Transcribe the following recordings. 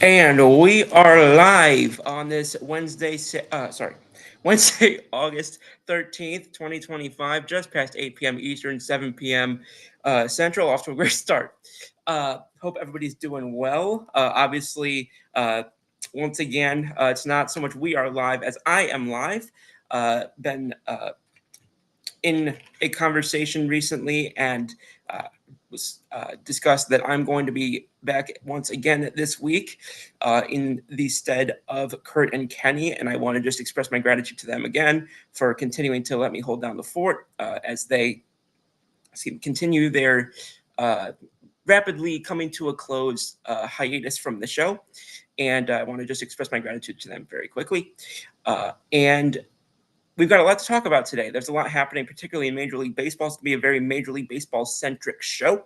And we are live on this Wednesday, August 13th, 2025, just past 8 p.m. Eastern, 7 p.m. Central, off to a great start. Hope everybody's doing well. Once again, it's not so much we are live as I am live. Been in a conversation recently and was discussed that I'm going to be back once again this week in the stead of Kurt and Kenny. And I want to just express my gratitude to them again for continuing to let me hold down the fort as they continue their rapidly coming to a close hiatus from the show. And I want to just express my gratitude to them very quickly. And we've got a lot to talk about today. There's a lot happening, particularly in Major League Baseball. It's going to be a very Major League Baseball centric show.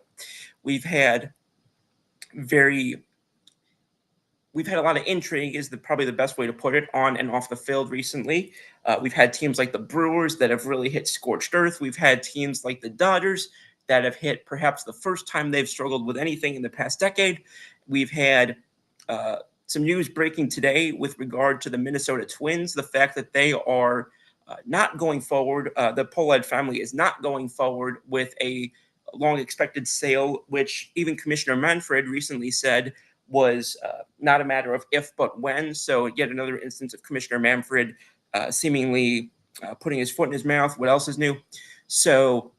We've had a lot of intrigue is probably the best way to put it on and off the field recently. We've had teams like the Brewers that have really hit scorched earth. We've had teams like the Dodgers that have hit perhaps the first time they've struggled with anything in the past decade. We've had some news breaking today with regard to the Minnesota Twins, the fact that they are not going forward. The Pollard family is not going forward with a long expected sale, which even Commissioner Manfred recently said was not a matter of if but when. So yet another instance of Commissioner Manfred seemingly putting his foot in his mouth. What else is new? So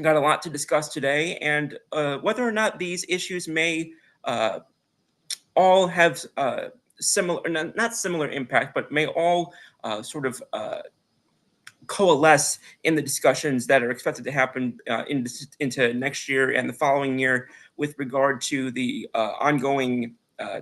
got a lot to discuss today, and whether or not these issues may all have similar, not similar impact, but may all sort of coalesce in the discussions that are expected to happen into next year and the following year with regard to the ongoing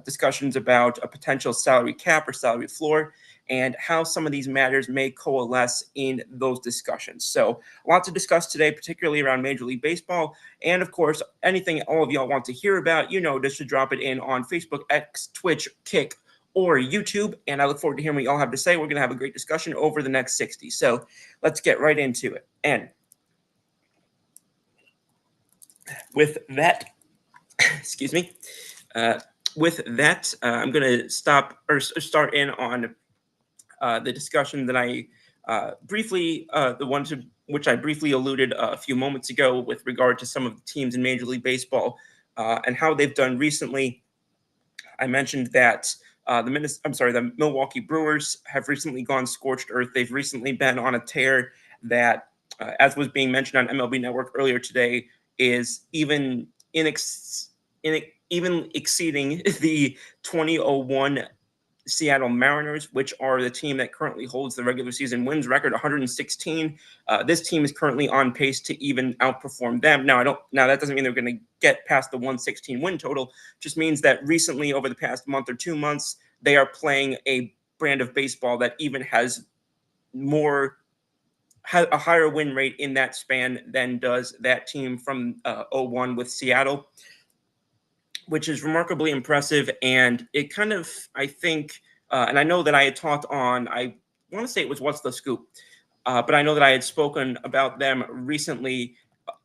discussions about a potential salary cap or salary floor and how some of these matters may coalesce in those discussions. So a lot to discuss today, particularly around Major League Baseball. And of course, anything all of y'all want to hear about, just to drop it in on Facebook, X, Twitch, Kick, or YouTube. And I look forward to hearing what y'all have to say. We're going to have a great discussion over the next 60. So let's get right into it. And with that, excuse me, I'm going to start in on the discussion that I which I briefly alluded a few moments ago with regard to some of the teams in Major League Baseball and how they've done recently. I mentioned that the Milwaukee Brewers have recently gone scorched earth. They've recently been on a tear that, as was being mentioned on MLB Network earlier today, is even exceeding the 2001 Seattle Mariners, which are the team that currently holds the regular season wins record, 116. This team is currently on pace to even outperform them. Now, that doesn't mean they're going to get past the 116 win total. It just means that recently, over the past month or 2 months, they are playing a brand of baseball that even has a higher win rate in that span than does that team from 01 with Seattle, which is remarkably impressive. And it kind of, I think, and I know that I had talked on, I want to say it was What's the Scoop, but I know that I had spoken about them recently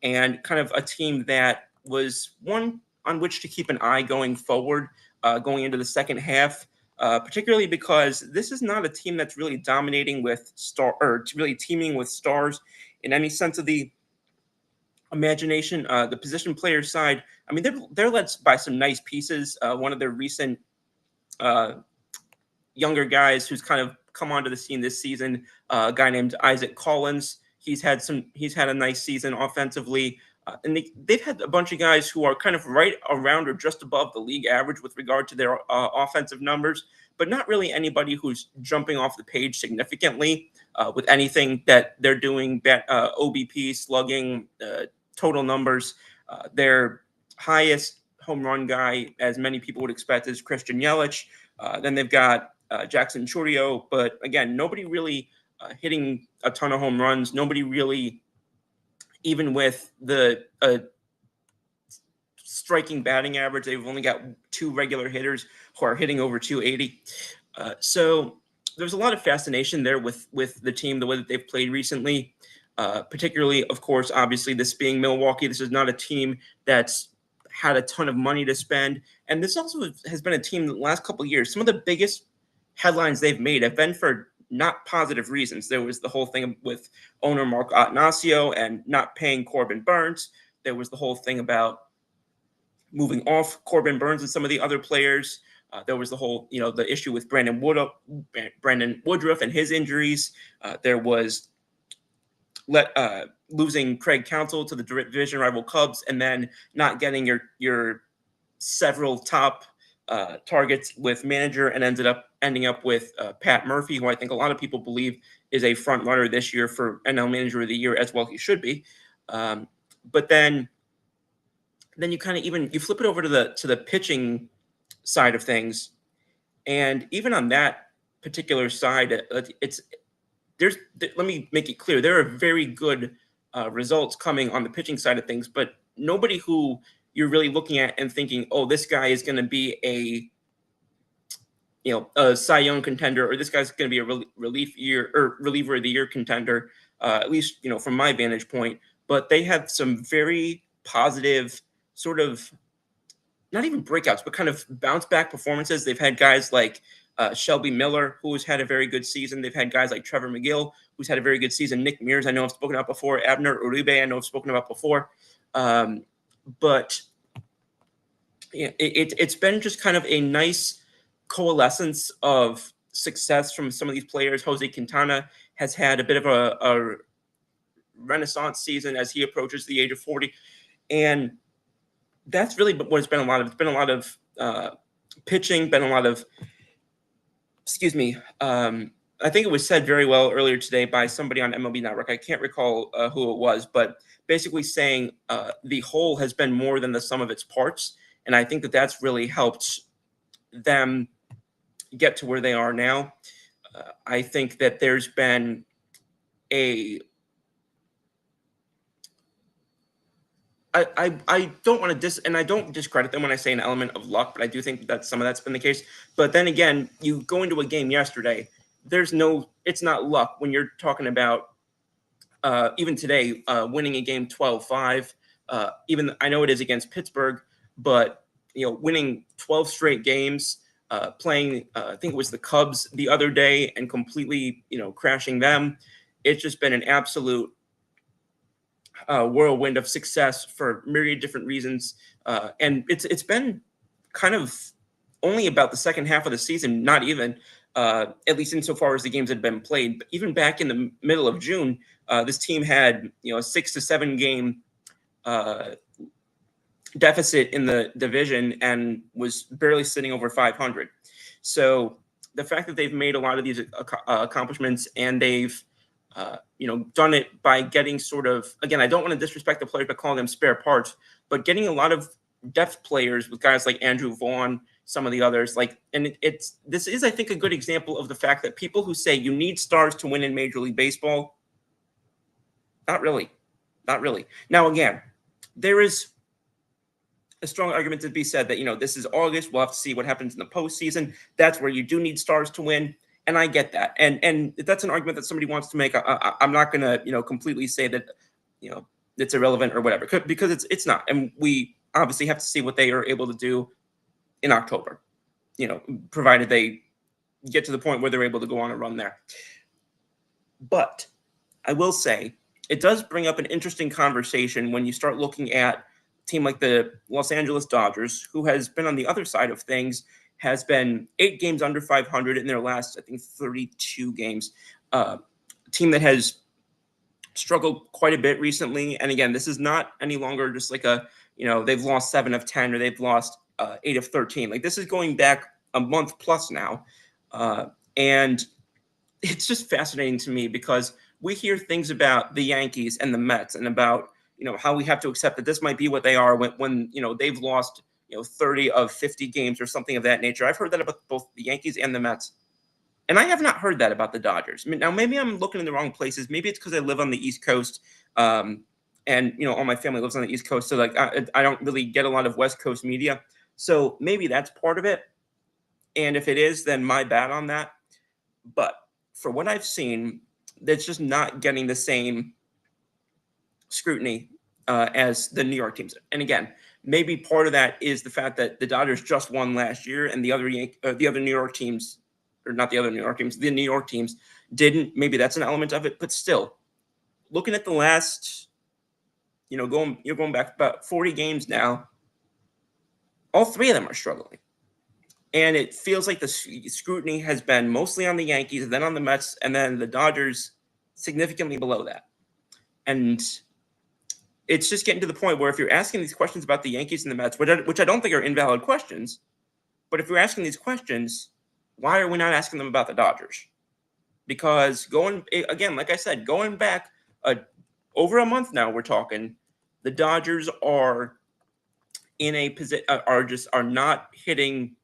and kind of a team that was one on which to keep an eye going forward, going into the second half, particularly because this is not a team that's really dominating with really teaming with stars in any sense of the imagination. The position player side, I mean, they're led by some nice pieces. One of their recent younger guys who's kind of come onto the scene this season, a guy named Isaac Collins. He's had a nice season offensively. And they've had a bunch of guys who are kind of right around or just above the league average with regard to their offensive numbers, but not really anybody who's jumping off the page significantly with anything that they're doing, OBP, slugging, total numbers. Their highest home run guy, as many people would expect, is Christian Yelich. Then they've got Jackson Chourio, but again, nobody really hitting a ton of home runs. Nobody really, even with the striking batting average, they've only got 2 regular hitters who are hitting over 280. So there's a lot of fascination there with the team, the way that they've played recently. Particularly, of course, obviously, this being Milwaukee, this is not a team that's had a ton of money to spend. And this also has been a team the last couple of years. Some of the biggest headlines they've made have been for not positive reasons. There was the whole thing with owner Mark Attanasio and not paying Corbin Burns. There was the whole thing about moving off Corbin Burns and some of the other players. There was the whole, the issue with Brandon Woodruff and his injuries. There was losing Craig Counsell to the division rival Cubs, and then not getting your several top targets with manager, and ending up with Pat Murphy, who I think a lot of people believe is a front runner this year for NL Manager of the Year, as well he should be. But then you kind of you flip it over to the pitching side of things, and even on that particular side, let me make it clear, there are very good results coming on the pitching side of things, but nobody who you're really looking at and thinking, oh, this guy is going to be a Cy Young contender, or this guy's going to be a reliever of the year contender, at least from my vantage point. But they have some very positive sort of, not even breakouts, but kind of bounce back performances. They've had guys like Shelby Miller, who's had a very good season. They've had guys like Trevor McGill, who's had a very good season. Nick Mears, I know I've spoken about before. Abner Uribe, I know I've spoken about before. But it's been just kind of a nice coalescence of success from some of these players. Jose Quintana has had a bit of a renaissance season as he approaches the age of 40. And that's really what it's been a lot of. It's been a lot of pitching, been a lot of, I think it was said very well earlier today by somebody on MLB Network. I can't recall who it was, but basically saying the whole has been more than the sum of its parts. And I think that that's really helped them get to where they are now. I think that there's been I don't want to and I don't discredit them when I say an element of luck, but I do think that some of that's been the case. But then again, you go into a game yesterday, it's not luck when you're talking about even today, winning a game 12-5. Even I know it is against Pittsburgh, but winning 12 straight games, playing I think it was the Cubs the other day and completely crashing them. It's just been an absolute whirlwind of success for myriad different reasons, and it's been kind of only about the second half of the season, not even at least insofar as the games had been played. But even back in the middle of June, this team had a 6 to 7 game deficit in the division and was barely sitting over 500. So the fact that they've made a lot of these accomplishments, and they've done it by getting sort of, again, I don't want to disrespect the players by calling them spare parts, but getting a lot of depth players with guys like Andrew Vaughn, some of the others, this is, I think, a good example of the fact that people who say you need stars to win in Major League Baseball, not really. Now, again, there is a strong argument to be said that, this is August. We'll have to see what happens in the postseason. That's where you do need stars to win. And I get that. And if that's an argument that somebody wants to make, I'm not going to, completely say that, it's irrelevant or whatever, because it's not. And we obviously have to see what they are able to do in October, provided they get to the point where they're able to go on a run there. But I will say it does bring up an interesting conversation when you start looking at a team like the Los Angeles Dodgers, who has been on the other side of things, has been 8 games under 500 in their last, I think, 32 games. A team that has struggled quite a bit recently. And again, this is not any longer just like they've lost 7 of 10 or they've lost 8 of 13. Like, this is going back a month plus now. And it's just fascinating to me because we hear things about the Yankees and the Mets and about, how we have to accept that this might be what they are when they've lost 30 of 50 games or something of that nature. I've heard that about both the Yankees and the Mets. And I have not heard that about the Dodgers. I mean, now, maybe I'm looking in the wrong places. Maybe it's because I live on the East Coast, and, all my family lives on the East Coast. So, I don't really get a lot of West Coast media. So maybe that's part of it. And if it is, then my bad on that. But for what I've seen, that's just not getting the same scrutiny as the New York teams. And again, maybe part of that is the fact that the Dodgers just won last year, and the other New York teams, or not the other New York teams, the New York teams didn't. Maybe that's an element of it, but still, looking at the last, you're going back about 40 games now. All three of them are struggling, and it feels like the scrutiny has been mostly on the Yankees, then on the Mets, and then the Dodgers significantly below that. And it's just getting to the point where if you're asking these questions about the Yankees and the Mets, which I don't think are invalid questions, but if you're asking these questions, why are we not asking them about the Dodgers? Because like I said, going back over a month now, we're talking, the Dodgers are in a position, are not hitting,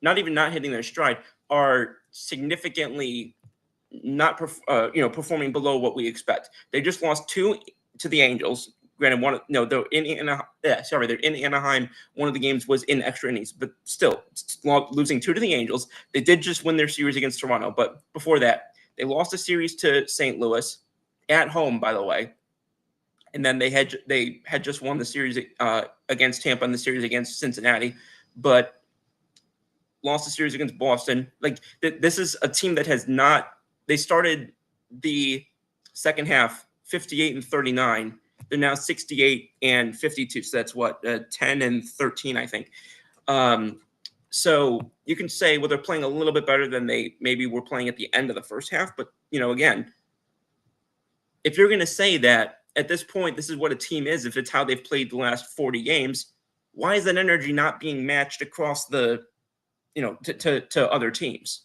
not even not hitting their stride, are significantly not performing below what we expect. They just lost 2 to the Angels. Granted, they're in Anaheim. One of the games was in extra innings, but still losing 2 to the Angels. They did just win their series against Toronto, but before that, they lost a series to St. Louis at home, by the way. And then they had just won the series against Tampa and the series against Cincinnati, but lost the series against Boston. Like this is a team that has not. They started the second half 58-39. They're now 68-52. So that's what 10-13, I think. So you can say, well, they're playing a little bit better than they maybe were playing at the end of the first half. But again, if you're going to say that at this point, this is what a team is, if it's how they've played the last 40 games, why is that energy not being matched across the, to other teams?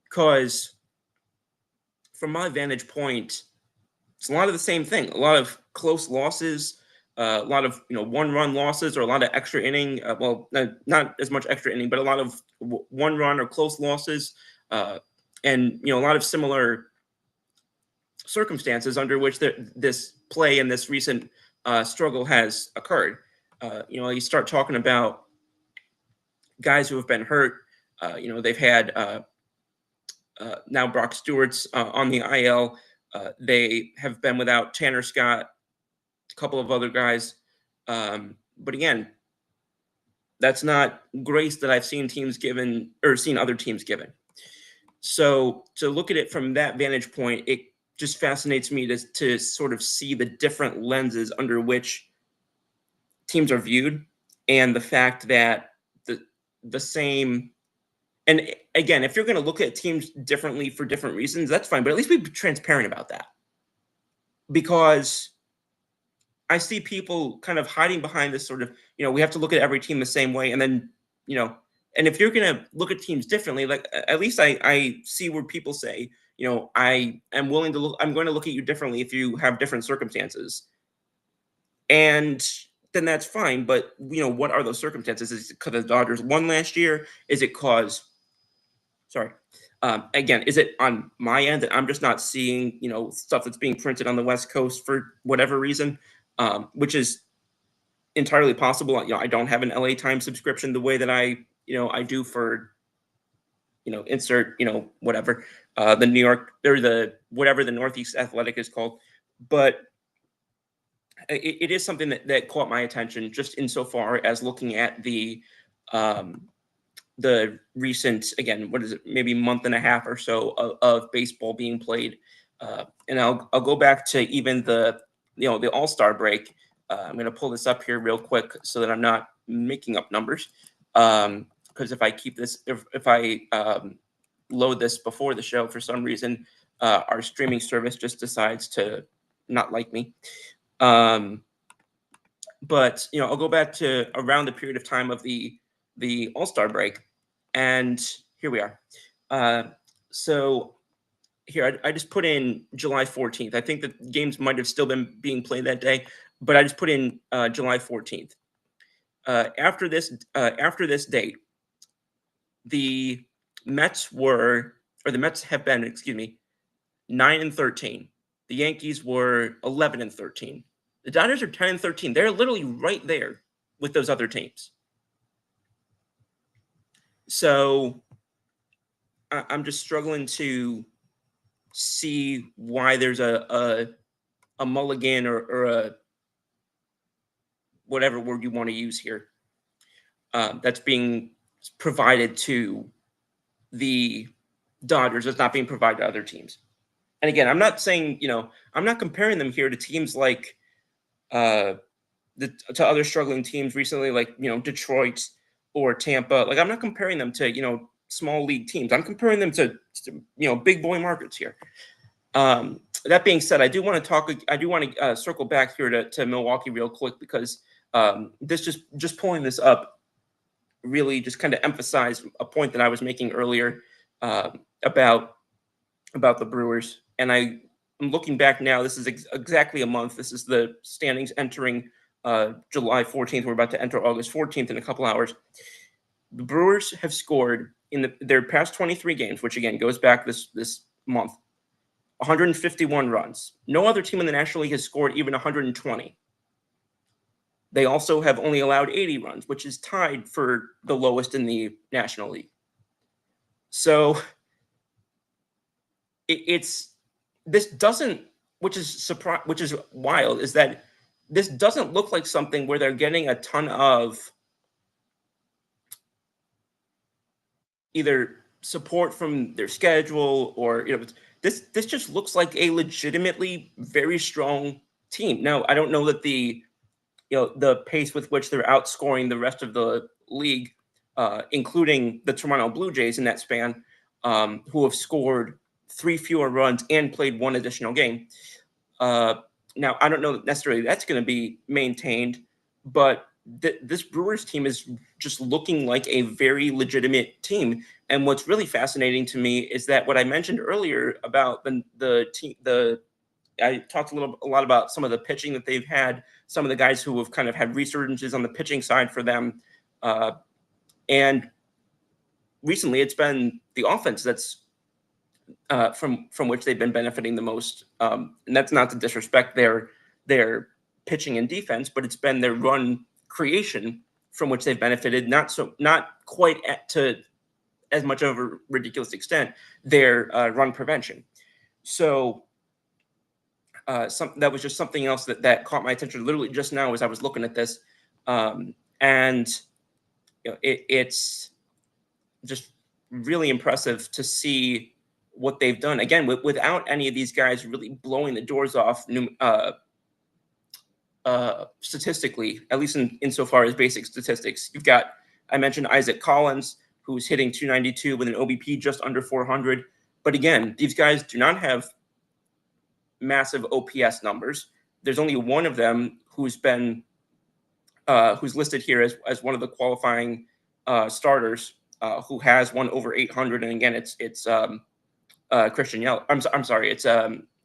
Because from my vantage point, it's a lot of the same thing. A lot of close losses, a lot of one-run losses, or a lot of extra inning. Not as much extra inning, but a lot of one-run or close losses, and a lot of similar circumstances under which this play and this recent struggle has occurred. You start talking about guys who have been hurt. They've had now Brock Stewart's on the IL. They have been without Tanner Scott, a couple of other guys. But again, that's not grace that I've seen teams given or seen other teams given. So to look at it from that vantage point, it just fascinates me to sort of see the different lenses under which teams are viewed, and the fact that the same. And again, if you're going to look at teams differently for different reasons, that's fine. But at least be transparent about that. Because I see people kind of hiding behind this sort of, we have to look at every team the same way. And then, and if you're going to look at teams differently, like at least I see where people say, I am willing to I'm going to look at you differently if you have different circumstances. And then that's fine. But, what are those circumstances? Is it because the Dodgers won last year? Is it because again, is it on my end that I'm just not seeing, stuff that's being printed on the West Coast for whatever reason, which is entirely possible. I don't have an LA Times subscription the way that I do for, insert, whatever, the New York or whatever the Northeast Athletic is called. But it is something that caught my attention just insofar as looking at the recent, again, what is it, maybe month and a half or so of baseball being played. And I'll go back to even the All-Star break. I'm going to pull this up here real quick so that I'm not making up numbers. Because if I keep this, if I load this before the show, for some reason, our streaming service just decides to not like me. But, I'll go back to around the period of time of the All-Star break. And here we are. So here, I just put in July 14th. I think the games might have still been being played that day, but I just put in July 14th. After this date, the Mets have been, 9-13. The Yankees were 11-13. The Dodgers are 10-13. They're literally right there with those other teams. So I'm just struggling to see why there's a mulligan or whatever word you want to use here, that's being provided to the Dodgers that's not being provided to other teams. And again, I'm not saying, I'm not comparing them here to teams like uh, to other struggling teams recently, like Detroit or Tampa. Like I'm not comparing them to small league teams. I'm comparing them to big boy markets here. That being said, I do want to talk. I do want to circle back here to Milwaukee real quick because this just pulling this up really just kind of emphasized a point that I was making earlier about the Brewers. And I'm looking back now. This is exactly a month. This is the standings entering July 14th. We're about to enter August 14th in a couple hours. The Brewers have scored in their past 23 games, which again goes back this month, 151 runs. No other team in the National League has scored even 120. They also have only allowed 80 runs, which is tied for the lowest in the National League. So this doesn't, which is wild, is that this doesn't look like something where they're getting a ton of either support from their schedule or this just looks like a legitimately very strong team. Now, I don't know that the pace with which they're outscoring the rest of the league, including the Toronto Blue Jays in that span, who have scored 3 fewer runs and played 1 additional game. Now, I don't know that necessarily that's going to be maintained, but this Brewers team is just looking like a very legitimate team. And what's really fascinating to me is that what I mentioned earlier about the team, I talked a lot about some of the pitching that they've had, some of the guys who have kind of had resurgences on the pitching side for them. And recently it's been the offense that's from which they've been benefiting the most. And that's not to disrespect their pitching and defense, but it's been their run creation from which they've benefited, not quite to as much of a ridiculous extent, their run prevention. So that was just something else that caught my attention literally just now as I was looking at this. And it's just really impressive to see what they've done. Again, without any of these guys really blowing the doors off statistically, at least insofar as basic statistics. You've got, I mentioned Isaac Collins, who's hitting 292 with an OBP just under 400. But again, these guys do not have massive OPS numbers. There's only one of them who's listed here as one of the qualifying starters who has one over 800. And again, it's Christian Yelich. I'm sorry, it's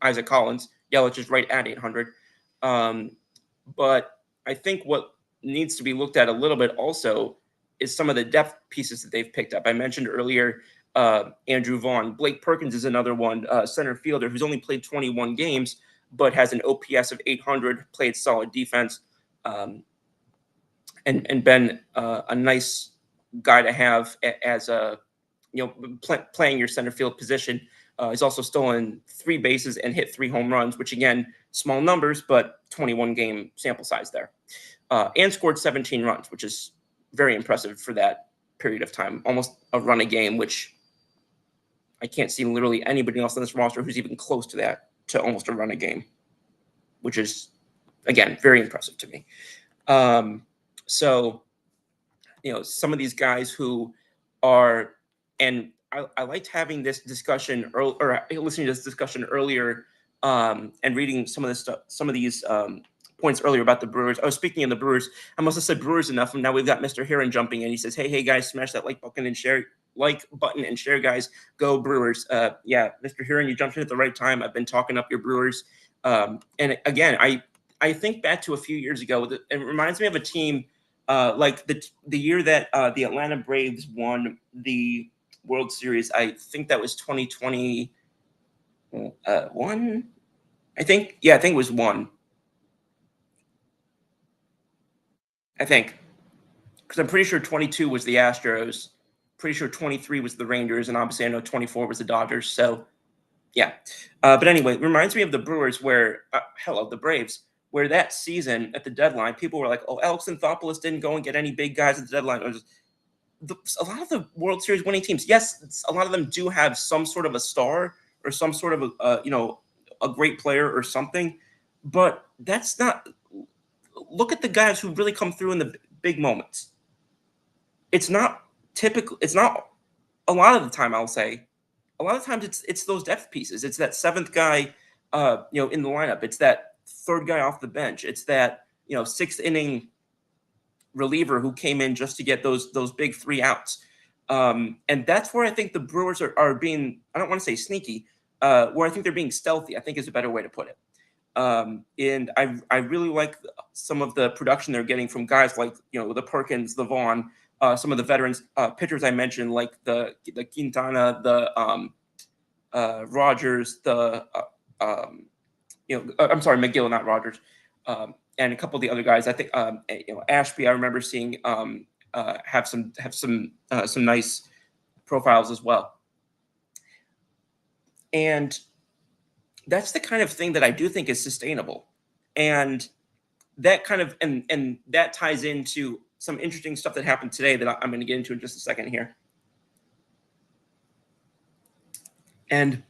Isaac Collins. Yelich is right at 800. But I think what needs to be looked at a little bit also is some of the depth pieces that they've picked up. I mentioned earlier Andrew Vaughn. Blake Perkins is another one, center fielder who's only played 21 games, but has an OPS of 800, played solid defense, and been a nice guy to have as a playing your center field position. He's also stolen 3 bases and hit 3 home runs, which again, small numbers, but 21 game sample size there. And scored 17 runs, which is very impressive for that period of time. Almost a run a game, which I can't see literally anybody else on this roster who's even close to that, to almost a run a game, which is, again, very impressive to me. So, some of these guys who are, and I liked having this discussion or listening to this discussion earlier, and reading some of these points earlier about the Brewers. I was speaking of the Brewers. I must have said Brewers enough, and now we've got Mr. Heron jumping in. He says, "Hey guys, smash that like button and share, guys. Go Brewers." Yeah, Mr. Heron, you jumped in at the right time. I've been talking up your Brewers, and again, I think back to a few years ago. It reminds me of a team like the year that the Atlanta Braves won the World Series. I think that was 2021. I think it was 1. I think, because I'm pretty sure 22 was the Astros, pretty sure 23 was the Rangers, and obviously I know 24 was the Dodgers. So, yeah. But anyway, it reminds me of the Brewers where, the Braves, where that season at the deadline, people were like, "Oh, Alex Anthopoulos didn't go and get any big guys at the deadline." A lot of the World Series winning teams, yes, a lot of them do have some sort of a star or some sort of a great player or something, but that's not. Look at the guys who really come through in the big moments. It's not typical. It's not a lot of the time. I'll say, a lot of times it's those depth pieces. It's that seventh guy, in the lineup. It's that third guy off the bench. It's that sixth inning reliever who came in just to get those big 3 outs. And that's where I think the Brewers are being, I don't want to say sneaky, where I think they're being stealthy, I think is a better way to put it. And I really like some of the production they're getting from guys like, the Perkins, the Vaughn, some of the veterans pitchers I mentioned, like the Quintana, the Rogers, I'm sorry, McGill, not Rogers. And a couple of the other guys, I think, Ashby, I remember seeing have some nice profiles as well. And that's the kind of thing that I do think is sustainable. And that kind of, and that ties into some interesting stuff that happened today that I'm going to get into in just a second here. And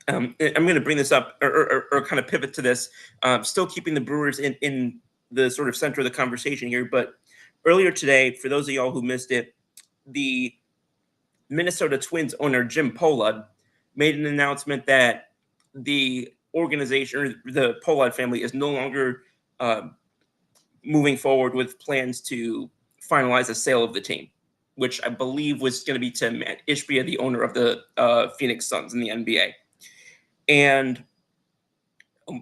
I'm going to bring this up or kind of pivot to this, still keeping the Brewers in the sort of center of the conversation here. But earlier today, for those of y'all who missed it, the Minnesota Twins owner, Jim Pollard, made an announcement that the organization or the Pollard family is no longer moving forward with plans to finalize a sale of the team, which I believe was going to be to Matt Ishbia, the owner of the Phoenix Suns in the NBA. And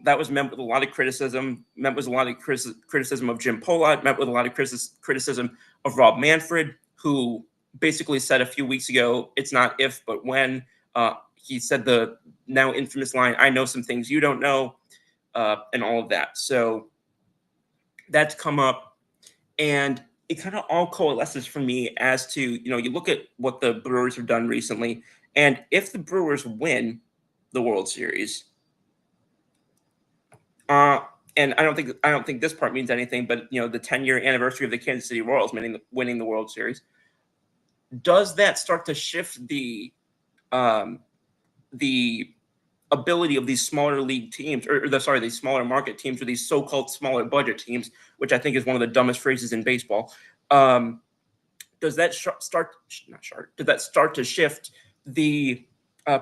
that was met with a lot of criticism, met with a lot of criticism of Jim Pollard, met with a lot of criticism of Rob Manfred, who basically said a few weeks ago, it's not if, but when. He said the now infamous line, "I know some things you don't know," and all of that. So that's come up, and it kind of all coalesces for me as to, you look at what the Brewers have done recently, and if the Brewers win the World Series, and I don't think this part means anything, but the 10-year anniversary of the Kansas City Royals winning the World Series, does that start to shift the ability of these smaller league teams, these smaller market teams, or these so-called smaller budget teams, which I think is one of the dumbest phrases in baseball? Does that start to shift the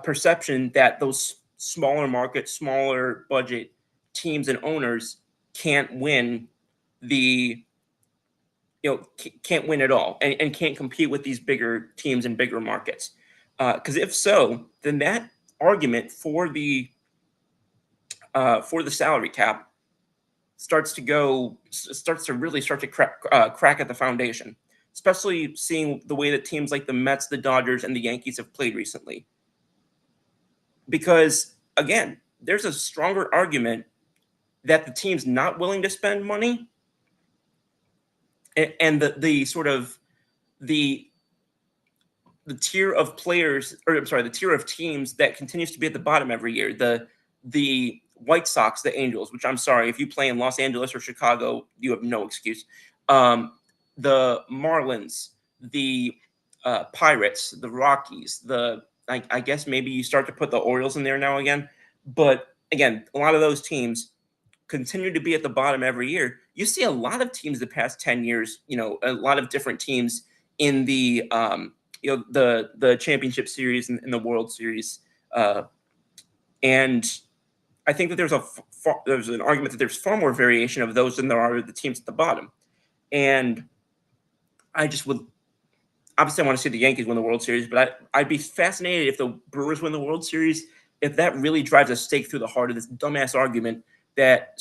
perception that those smaller market, smaller budget teams and owners can't win can't win at all and can't compete with these bigger teams and bigger markets? Because if so, then that argument for the salary cap starts to crack at the foundation, especially seeing the way that teams like the Mets, the Dodgers, and the Yankees have played recently. Because again, there's a stronger argument that the team's not willing to spend money, and the tier of players, the tier of teams that continues to be at the bottom every year. The White Sox, the Angels, which I'm sorry, if you play in Los Angeles or Chicago, you have no excuse. The Marlins, the Pirates, the Rockies, I guess maybe you start to put the Orioles in there now again. But again, a lot of those teams continue to be at the bottom every year. You see a lot of teams the past 10 years, a lot of different teams in the the championship series and the World Series. And I think that there's an argument that there's far more variation of those than there are the teams at the bottom. And I just would, obviously I want to see the Yankees win the World Series, but I'd be fascinated if the Brewers win the World Series, if that really drives a stake through the heart of this dumbass argument that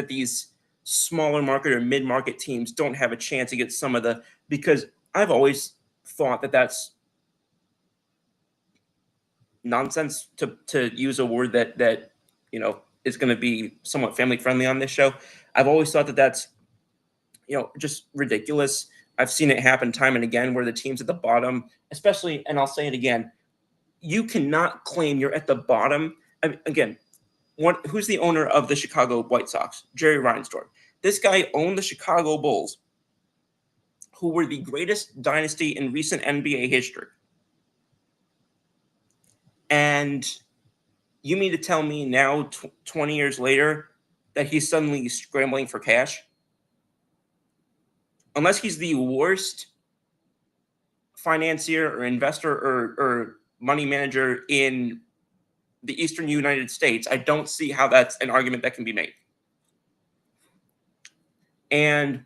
these smaller market or mid-market teams don't have a chance against some of the, because I've always thought that that's nonsense, to use a word that is going to be somewhat family friendly on this show. I've always thought that that's just ridiculous. I've seen it happen time and again where the teams at the bottom, especially, and I'll say it again, you cannot claim you're at the bottom. I mean, again, who's the owner of the Chicago White Sox? Jerry Reinsdorf. This guy owned the Chicago Bulls, who were the greatest dynasty in recent NBA history. And you mean to tell me now, 20 years later, that he's suddenly scrambling for cash? Unless he's the worst financier or investor or money manager in the Eastern United States, I don't see how that's an argument that can be made. And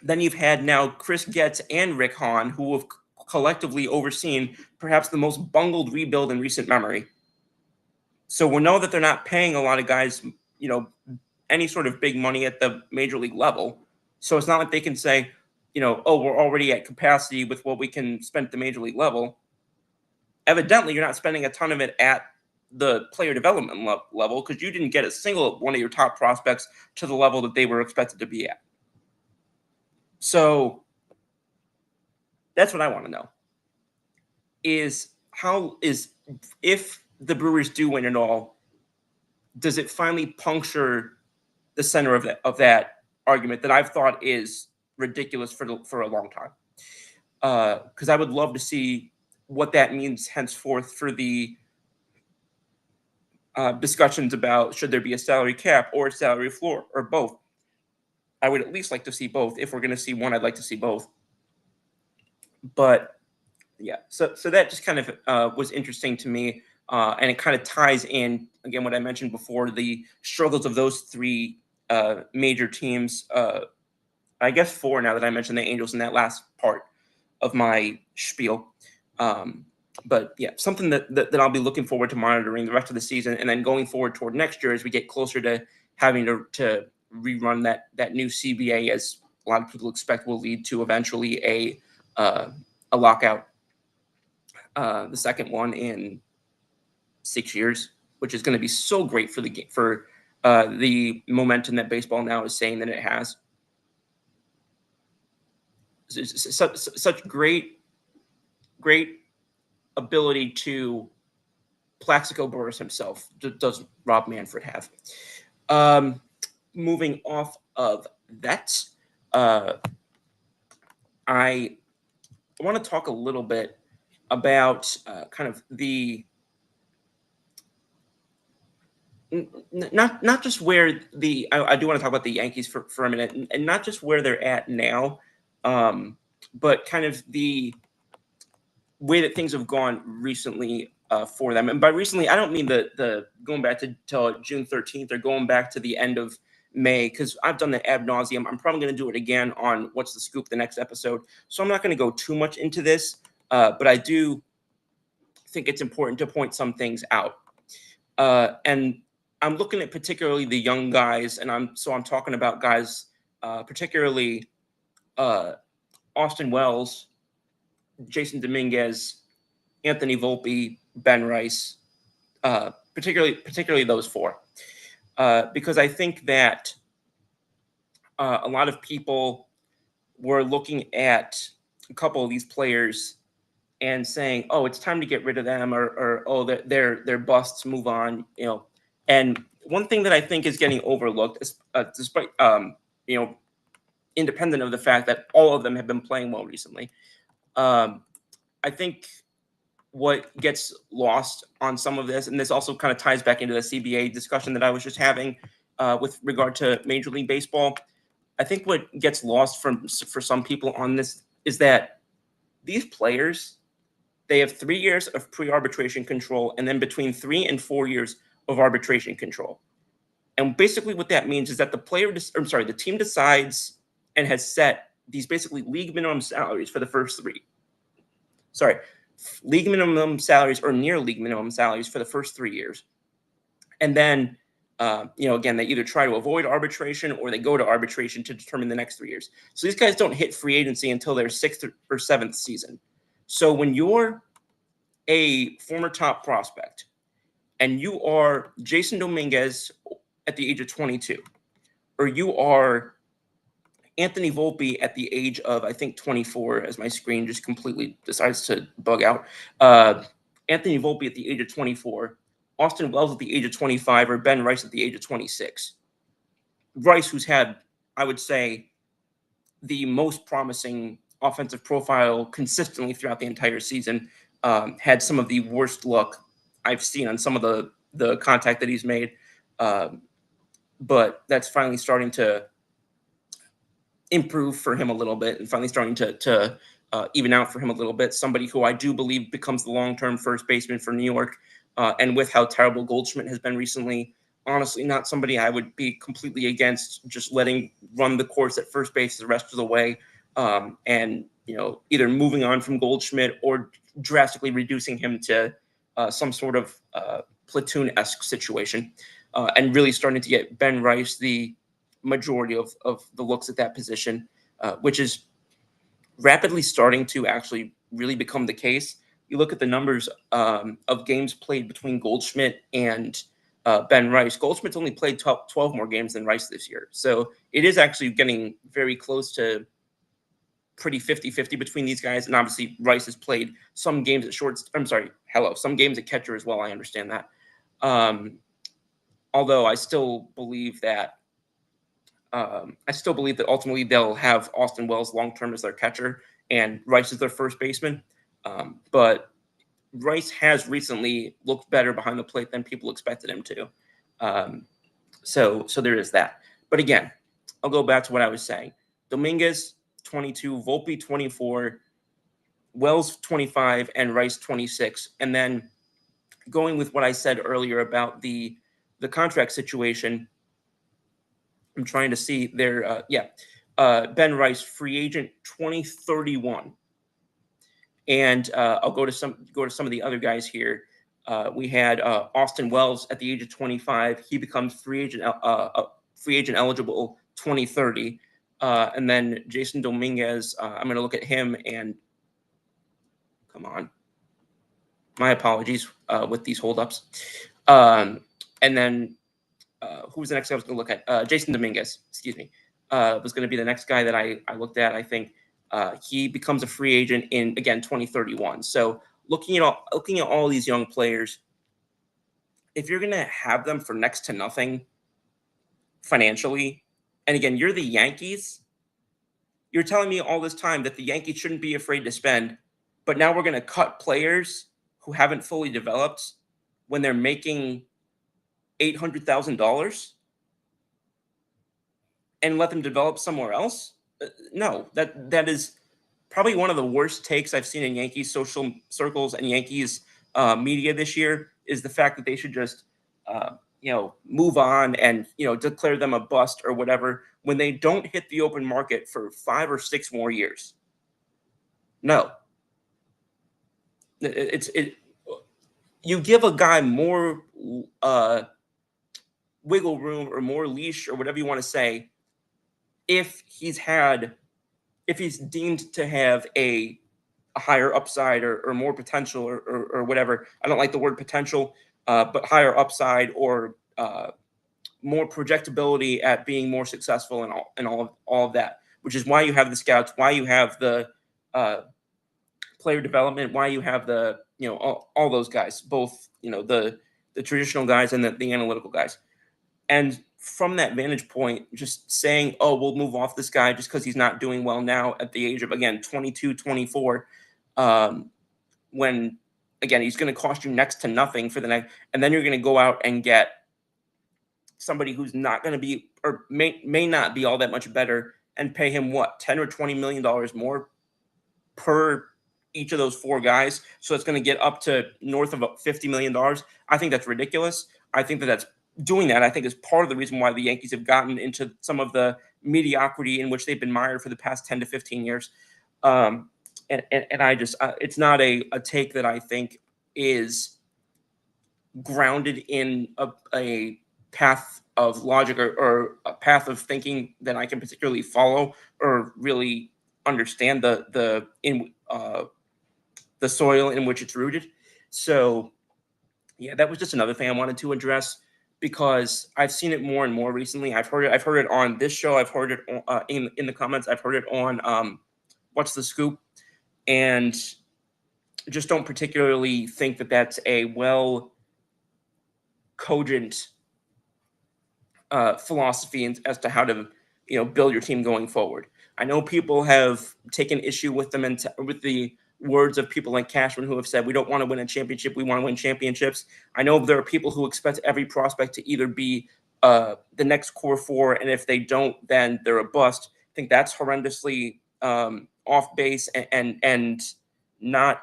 then you've had now Chris Getz and Rick Hahn, who have collectively overseen perhaps the most bungled rebuild in recent memory. So we know that they're not paying a lot of guys, any sort of big money at the major league level. So it's not like they can say, oh, we're already at capacity with what we can spend at the major league level. Evidently, you're not spending a ton of it at the player development level because you didn't get a single one of your top prospects to the level that they were expected to be at. So that's what I want to know is if the Brewers do win it all, does it finally puncture the center of that argument that I've thought is ridiculous for a long time? Because I would love to see what that means henceforth for the discussions about should there be a salary cap or a salary floor or both. I would at least like to see both. If we're going to see one, I'd like to see both. But yeah, so that just kind of was interesting to me, and it kind of ties in again what I mentioned before, the struggles of those three major teams. I guess four now that I mentioned the Angels in that last part of my spiel. But yeah, something that I'll be looking forward to monitoring the rest of the season, and then going forward toward next year as we get closer to having to rerun that new CBA, as a lot of people expect will lead to eventually a lockout, the second one in 6 years, which is going to be so great for the game, for the momentum that baseball now is saying that it has. Such great ability to Plaxico Burress himself does Rob Manfred have. Moving off of that, I want to talk a little bit about kind of the not just where the I do want to talk about the Yankees for a minute, and not just where they're at now, but kind of the way that things have gone recently for them. And by recently, I don't mean the going back to till June 13th or going back to the end of May, because I've done that ad nauseum. I'm probably going to do it again on What's the Scoop, the next episode. So I'm not going to go too much into this, but I do think it's important to point some things out. And I'm looking at particularly the young guys, and I'm talking about guys, particularly Austin Wells, Jason Dominguez, Anthony Volpe, Ben Rice, particularly those four, because I think that a lot of people were looking at a couple of these players and saying, "Oh, it's time to get rid of them," or "Oh, they're busts, move on," And one thing that I think is getting overlooked, is, despite independent of the fact that all of them have been playing well recently, I think what gets lost on some of this, and this also kind of ties back into the CBA discussion that I was just having with regard to Major League Baseball. I think what gets lost for some people on this is that these players, they have 3 years of pre-arbitration control, and then between 3 and 4 years of arbitration control. And basically what that means is that the team decides and has set these basically league minimum salaries for the first three. League minimum salaries or near league minimum salaries for the first 3 years. And then, again, they either try to avoid arbitration or they go to arbitration to determine the next 3 years. So these guys don't hit free agency until their 6th or 7th season. So when you're a former top prospect and you are Jason Dominguez at the age of 22, or you are Anthony Volpe at the age of, I think, 24, as my screen just completely decides to bug out. Anthony Volpe at the age of 24, Austin Wells at the age of 25, or Ben Rice at the age of 26. Rice, who's had, I would say, the most promising offensive profile consistently throughout the entire season, had some of the worst luck I've seen on some of the contact that he's made. But that's finally starting to improve for him a little bit, and finally starting to even out for him a little bit. Somebody who I do believe becomes the long-term first baseman for New York, and with how terrible Goldschmidt has been recently, honestly, not somebody I would be completely against just letting run the course at first base the rest of the way, and either moving on from Goldschmidt or drastically reducing him to some sort of platoon-esque situation, and really starting to get Ben Rice the majority of the looks at that position, which is rapidly starting to actually really become the case. You look at the numbers of games played between Goldschmidt and Ben Rice. Goldschmidt's only played 12 more games than Rice this year. So it is actually getting very close to pretty 50-50 between these guys. And obviously Rice has played some games at some games at catcher as well. I understand that. Although I still believe that ultimately they'll have Austin Wells long-term as their catcher and Rice as their first baseman. But Rice has recently looked better behind the plate than people expected him to. So there is that. But again, I'll go back to what I was saying. Dominguez, 22, Volpe, 24, Wells, 25, and Rice, 26. And then going with what I said earlier about the contract situation, I'm trying to see their Ben Rice, free agent 2031. And I'll go to some of the other guys here. We had Austin Wells at the age of 25. He becomes free agent eligible 2030. And then Jason Dominguez, I'm going to look at him and come on. My apologies with these holdups. And then who's the next guy I was going to look at? Jason Dominguez, excuse me, was going to be the next guy that I looked at. I think he becomes a free agent in, again, 2031. So looking at all these young players, if you're going to have them for next to nothing financially, and again, you're the Yankees, you're telling me all this time that the Yankees shouldn't be afraid to spend, but now we're going to cut players who haven't fully developed when they're making $800,000 and let them develop somewhere else? No, that is probably one of the worst takes I've seen in Yankees social circles and Yankees media this year, is the fact that they should just move on and declare them a bust or whatever when they don't hit the open market for 5 or 6 more years. No, you give a guy more wiggle room or more leash or whatever you want to say if he's deemed to have a higher upside or more potential or whatever. I don't like the word potential, but higher upside or more projectability at being more successful and all of that, which is why you have the scouts, why you have the player development, why you have the all those guys, both the traditional guys and the analytical guys. And from that vantage point, just saying, oh, we'll move off this guy just because he's not doing well now at the age of, again, 22, 24, when, again, he's going to cost you next to nothing for the next, and then you're going to go out and get somebody who's not going to be, or may not be all that much better, and pay him, what, $10 or $20 million more per each of those 4 guys. So it's going to get up to north of $50 million. I think that's ridiculous. I think that's doing that, I think, is part of the reason why the Yankees have gotten into some of the mediocrity in which they've been mired for the past 10 to 15 years. And I just, it's not a take that I think is grounded in a path of logic or a path of thinking that I can particularly follow or really understand the soil in which it's rooted. So yeah, that was just another thing I wanted to address, because I've seen it more and more recently. I've heard it on this show. I've heard it in the comments. I've heard it on What's the Scoop, and just don't particularly think that that's a well cogent philosophy as to how to build your team going forward. I know people have taken issue with with the words of people like Cashman who have said we don't want to win a championship, we want to win championships. I know there are people who expect every prospect to either be the next core four, and if they don't, then they're a bust. I think that's horrendously off base and not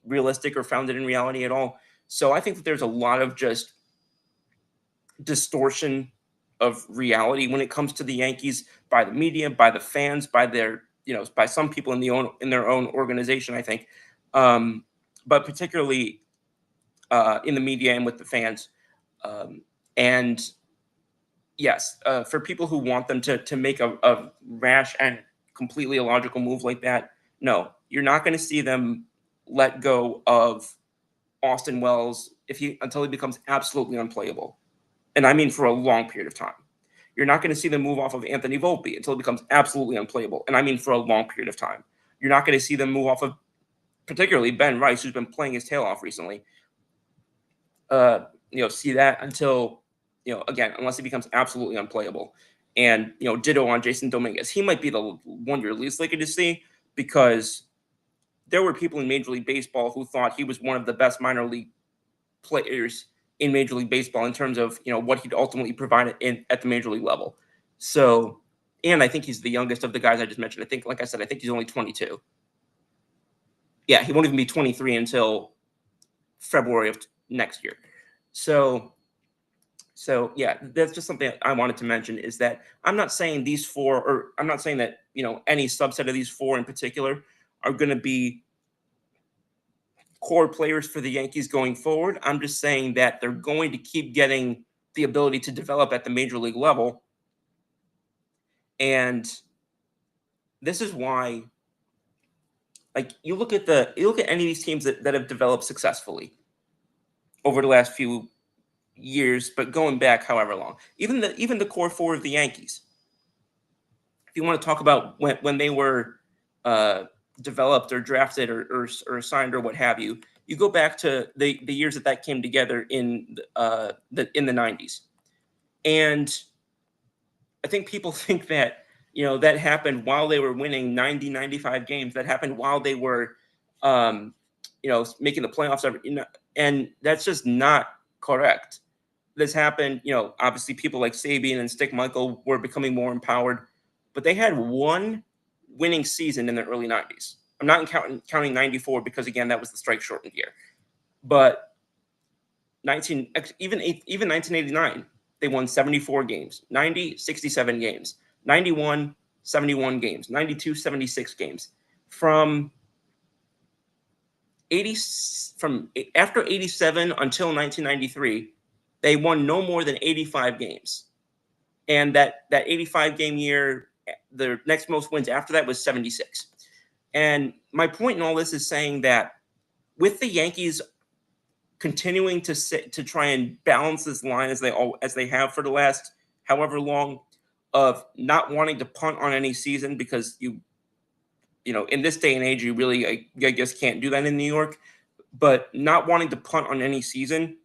realistic or founded in reality at all. So I think that there's a lot of just distortion of reality when it comes to the Yankees by the media, by the fans, by by some people in their own organization. I think, but particularly in the media and with the fans. And yes, for people who want them to make a rash and completely illogical move like that, no, you're not going to see them let go of Austin Wells until he becomes absolutely unplayable. And I mean for a long period of time. You're not going to see them move off of Anthony Volpe until it becomes absolutely unplayable. And I mean for a long period of time. You're not going to see them move off of particularly Ben Rice, who's been playing his tail off recently. See that until, again, unless he becomes absolutely unplayable. And, ditto on Jason Dominguez. He might be the one you're least likely to see because there were people in Major League Baseball who thought he was one of the best minor league players in Major League Baseball in terms of what he'd ultimately provide at the Major League level. So, and I think he's the youngest of the guys I just mentioned. I think, like I said, I think he's only 22. Yeah, he won't even be 23 until February of next year. So yeah, that's just something I wanted to mention is that I'm not saying these four, or I'm not saying that any subset of these four in particular are going to be core players for the Yankees going forward. I'm just saying that they're going to keep getting the ability to develop at the major league level. And this is why, like, you look at any of these teams that have developed successfully over the last few years, but going back however long, even the core four of the Yankees. If you want to talk about when they were developed or drafted or signed or what have you, you go back to the years that came together in the 90s. And I think people think that, that happened while they were winning 90, 95 games. That happened while they were, making the playoffs and that's just not correct. This happened, obviously people like Sabian and Stick Michael were becoming more empowered, but they had one winning season in the early 90s. I'm not counting 94 because, again, that was the strike-shortened year. But even 1989, they won 74 games. 90, 67 games. 91, 71 games. 92, 76 games. From after 87 until 1993, they won no more than 85 games. And that 85 game year, the next most wins after that was 76. And my point in all this is saying that with the Yankees continuing to try and balance this line as they have for the last however long, of not wanting to punt on any season, because in this day and age you really I guess can't do that in New York, but not wanting to punt on any season,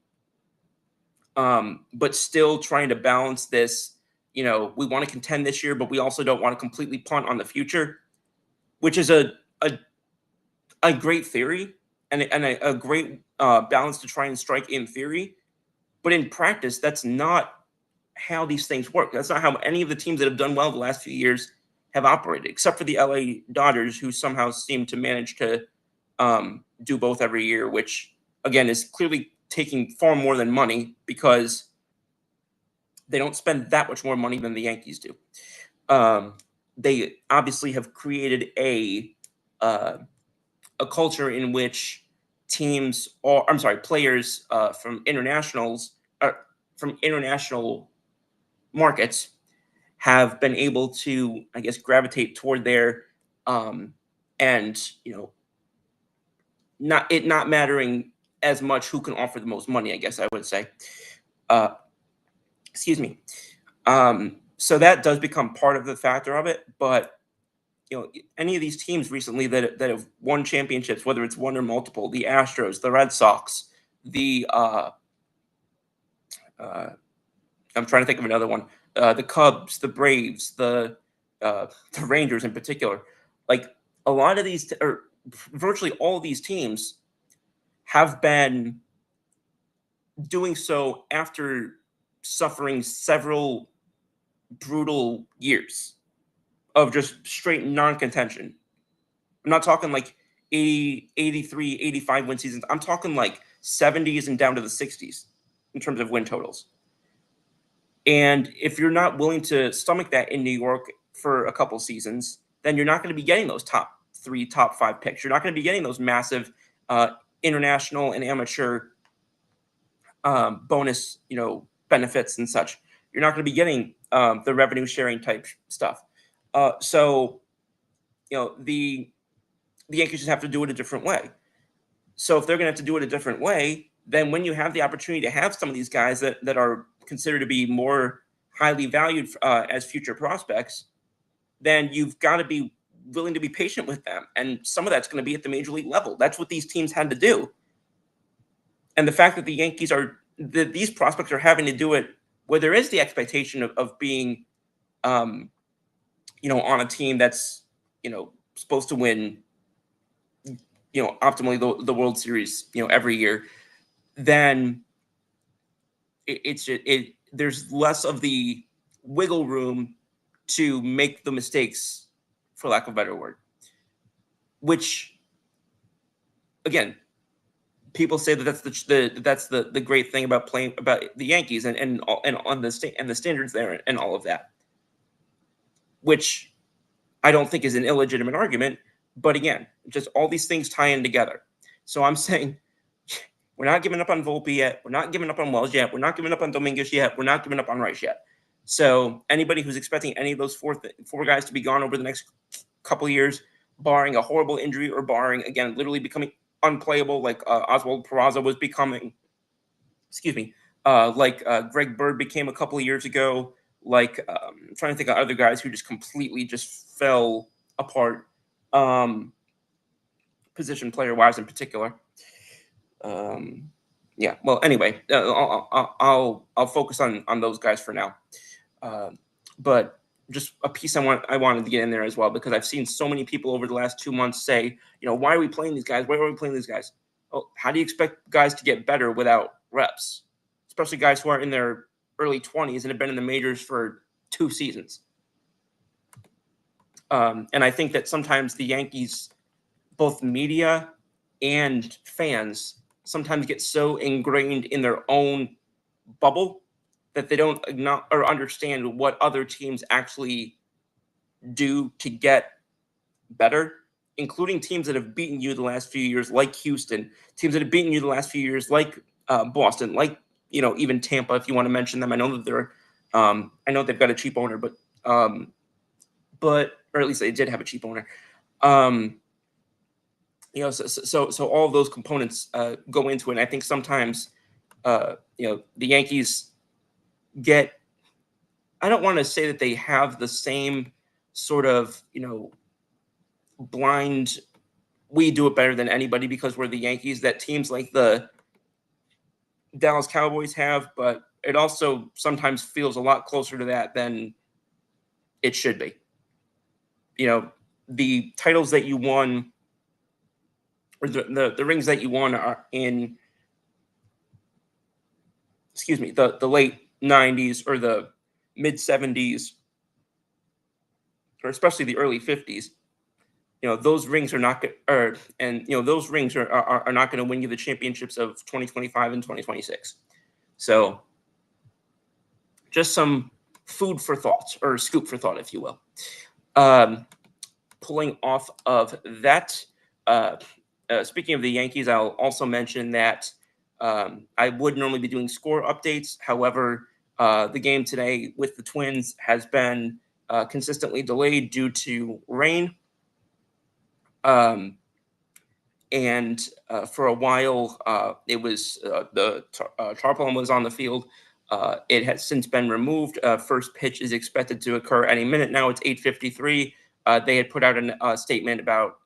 but still trying to balance this. We want to contend this year, but we also don't want to completely punt on the future, which is a great theory and a great balance to try and strike in theory. But in practice, that's not how these things work. That's not how any of the teams that have done well the last few years have operated, except for the LA Dodgers, who somehow seem to manage to do both every year, which, again, is clearly taking far more than money because they don't spend that much more money than the Yankees do. They obviously have created a culture in which players from international markets have been able to, I guess, gravitate toward there, and not mattering as much who can offer the most money, I guess I would say. Excuse me. So that does become part of the factor of it, but any of these teams recently that have won championships, whether it's one or multiple, the Astros, the Red Sox, the uh, I'm trying to think of another one, the Cubs, the Braves, the Rangers in particular, like a lot of these, or virtually all of these teams, have been doing so after suffering several brutal years of just straight non-contention. I'm not talking like 80, 83, 85 win seasons. I'm talking like 70s and down to the 60s in terms of win totals. And if you're not willing to stomach that in New York for a couple seasons, then you're not going to be getting those top 3, top 5 picks. You're not going to be getting those massive international and amateur bonus, benefits and such. You're not going to be getting the revenue sharing type stuff. So, the Yankees just have to do it a different way. So if they're going to have to do it a different way, then when you have the opportunity to have some of these guys that are considered to be more highly valued as future prospects, then you've got to be willing to be patient with them. And some of that's going to be at the major league level. That's what these teams had to do. And the fact that these prospects are having to do it where there is the expectation of being, on a team that's, supposed to win, optimally the World Series, every year, then there's less of the wiggle room to make the mistakes, for lack of a better word. Which, again, people say that that's the great thing about playing about the Yankees and on the standards there and all of that, which I don't think is an illegitimate argument. But again, just all these things tie in together. So I'm saying we're not giving up on Volpe yet. We're not giving up on Wells yet. We're not giving up on Dominguez yet. We're not giving up on Rice yet. So anybody who's expecting any of those four guys to be gone over the next couple of years, barring a horrible injury or barring, again, literally becoming unplayable like Oswald Peraza was becoming, like Greg Bird became a couple of years ago, like I'm trying to think of other guys who just completely just fell apart, position player wise in particular. Yeah. Well, anyway, I'll focus on those guys for now. But just a piece I wanted to get in there as well, because I've seen so many people over the last 2 months say, why are we playing these guys? Why are we playing these guys? Oh, how do you expect guys to get better without reps? Especially guys who are in their early 20s and have been in the majors for 2 seasons. And I think that sometimes the Yankees, both media and fans, sometimes get so ingrained in their own bubble that they don't or understand what other teams actually do to get better, including teams that have beaten you the last few years, like Houston, teams that have beaten you the last few years, like Boston, like, even Tampa, if you want to mention them. I know that I know they've got a cheap owner, but or at least they did have a cheap owner. So all of those components go into it. And I think sometimes, the Yankees get, I don't want to say that they have the same sort of, blind, we do it better than anybody because we're the Yankees, that teams like the Dallas Cowboys have, but it also sometimes feels a lot closer to that than it should be. The titles that you won, or the rings that you won are in, the late 90s or the mid 70s, or especially the early 50s. Those rings are not those rings are not going to win you the championships of 2025 and 2026. So just some food for thought, or scoop for thought, if you will. Pulling off of that, speaking of the Yankees, I'll also mention that I would normally be doing score updates. However, the game today with the Twins has been consistently delayed due to rain. And for a while, it was the tarpaulin was on the field. It has since been removed. First pitch is expected to occur any minute now. It's 8:53. they had put out a statement about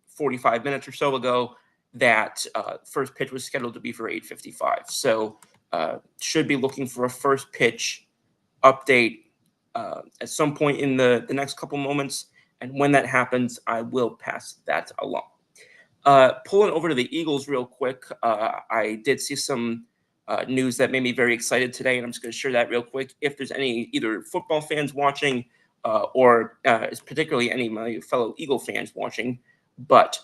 45 minutes or so ago that first pitch was scheduled to be for 8:55. So should be looking for a first pitch update at some point in the next couple moments. And when that happens, I will pass that along. Pulling over to the Eagles real quick, I did see some news that made me very excited today, and I'm just going to share that real quick. If there's any either football fans watching or particularly any of my fellow Eagle fans watching, but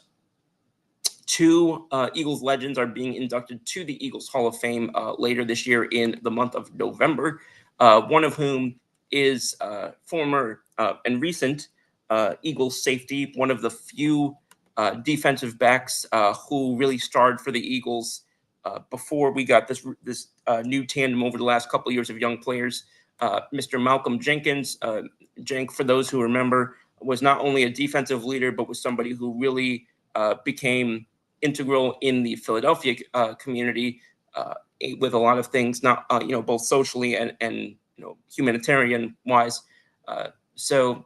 two Eagles legends are being inducted to the Eagles Hall of Fame later this year in the month of November, one of whom is former and recent Eagles safety, one of the few defensive backs who really starred for the Eagles before we got this new tandem over the last couple of years of young players. Mr. Malcolm Jenkins, Jenk, for those who remember, was not only a defensive leader, but was somebody who really became integral in the Philadelphia community with a lot of things, not both socially and humanitarian wise. So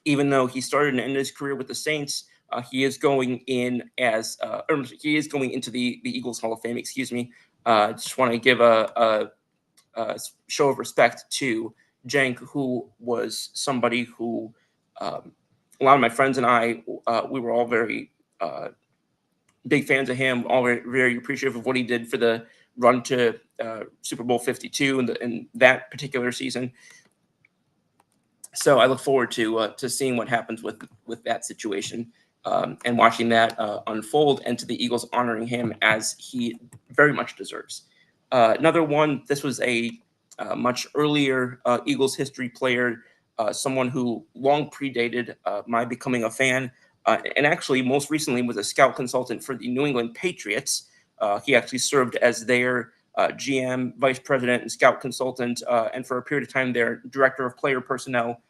even though he started and ended his career with the Saints, he is going in as he is going into the Eagles Hall of Fame. Excuse me. Just want to give a show of respect to Jenk, who was somebody who a lot of my friends and I we were all very big fans of him, all very, very appreciative of what he did for the run to Super Bowl 52 in that particular season. So I look forward to seeing what happens with that situation and watching that unfold, and to the Eagles honoring him as he very much deserves. Another one, this was a much earlier Eagles history player, someone who long predated my becoming a fan, and actually most recently was a scout consultant for the New England Patriots. He actually served as their GM, vice president, and scout consultant, and for a period of time their director of player personnel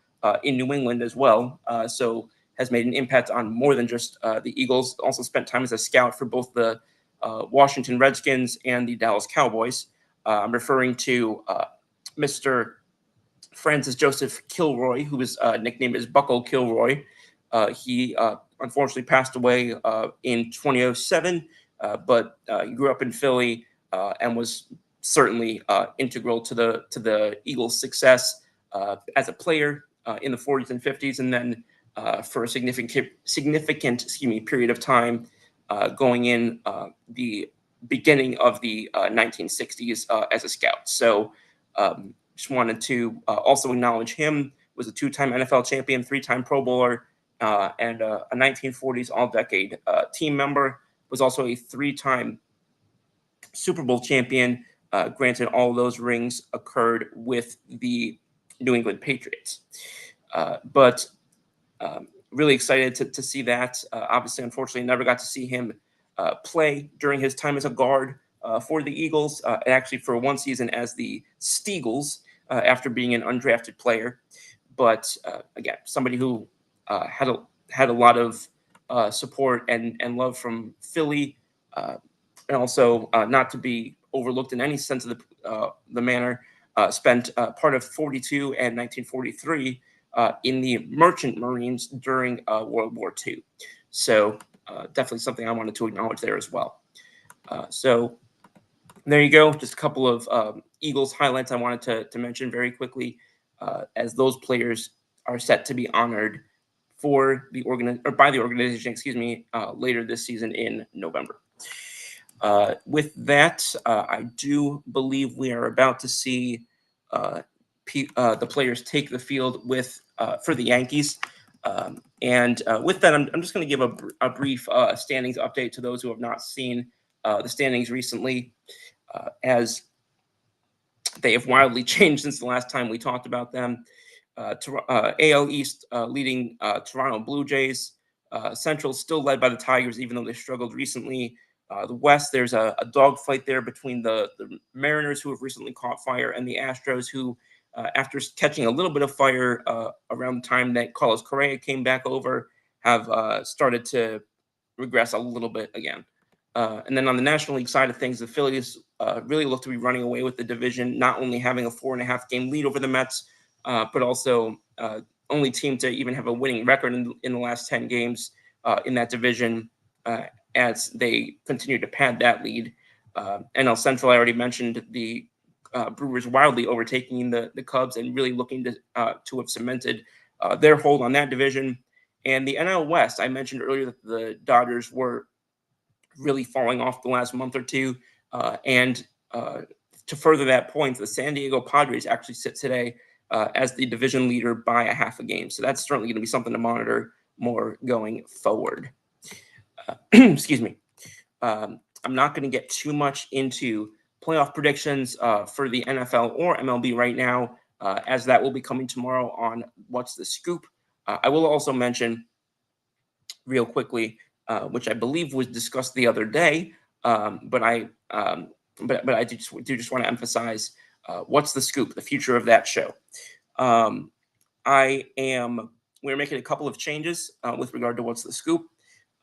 in New England as well. So has made an impact on more than just the Eagles. Also spent time as a scout for both the Washington Redskins and the Dallas Cowboys. I'm referring to Mr. Francis Joseph Kilroy, who was nicknamed as Bucko Kilroy. He unfortunately passed away in 2007, but he grew up in Philly and was certainly integral to the Eagles' success as a player in the 40s and 50s, and then for a significant period of time going in the beginning of the 1960s as a scout. So just wanted to also acknowledge him. Was a two-time NFL champion, three-time Pro Bowler, and a 1940s All-Decade team member. Was also a three-time Super Bowl champion. Granted, all of those rings occurred with the New England Patriots. But really excited to see that. Obviously, unfortunately, never got to see him play during his time as a guard for the Eagles, and actually for one season as the Steagles after being an undrafted player. But again, somebody who had a lot of support and love from Philly, and also not to be overlooked in any sense of the manner. Spent part of 42 and 1943 in the Merchant Marines during World War II. So definitely something I wanted to acknowledge there as well. So there you go. Just a couple of Eagles highlights I wanted to mention very quickly, as those players are set to be honored for by the organization, later this season in November. With that, I do believe we are about to see the players take the field for the Yankees. And with that, I'm just going to give a brief standings update to those who have not seen the standings recently, as they have wildly changed since the last time we talked about them. AL East leading Toronto Blue Jays. Central still led by the Tigers, even though they struggled recently. The West, there's a dogfight there between the Mariners, who have recently caught fire, and the Astros, who, after catching a little bit of fire around the time that Carlos Correa came back over, have started to regress a little bit again. And then on the National League side of things, the Phillies really look to be running away with the division, not only having a 4.5 game lead over the Mets, but also only team to even have a winning record in the last 10 games in that division as they continue to pad that lead. NL Central, I already mentioned the Brewers wildly overtaking the Cubs and really looking to have cemented their hold on that division. And the NL West, I mentioned earlier that the Dodgers were really falling off the last month or two. And to further that point, the San Diego Padres actually sit today as the division leader by a half a game. So that's certainly going to be something to monitor more going forward. Excuse me. I'm not going to get too much into playoff predictions for the NFL or MLB right now, as that will be coming tomorrow on What's the Scoop. I will also mention real quickly, which I believe was discussed the other day, but I do just want to emphasize What's the Scoop, the future of that show. We're making a couple of changes with regard to What's the Scoop.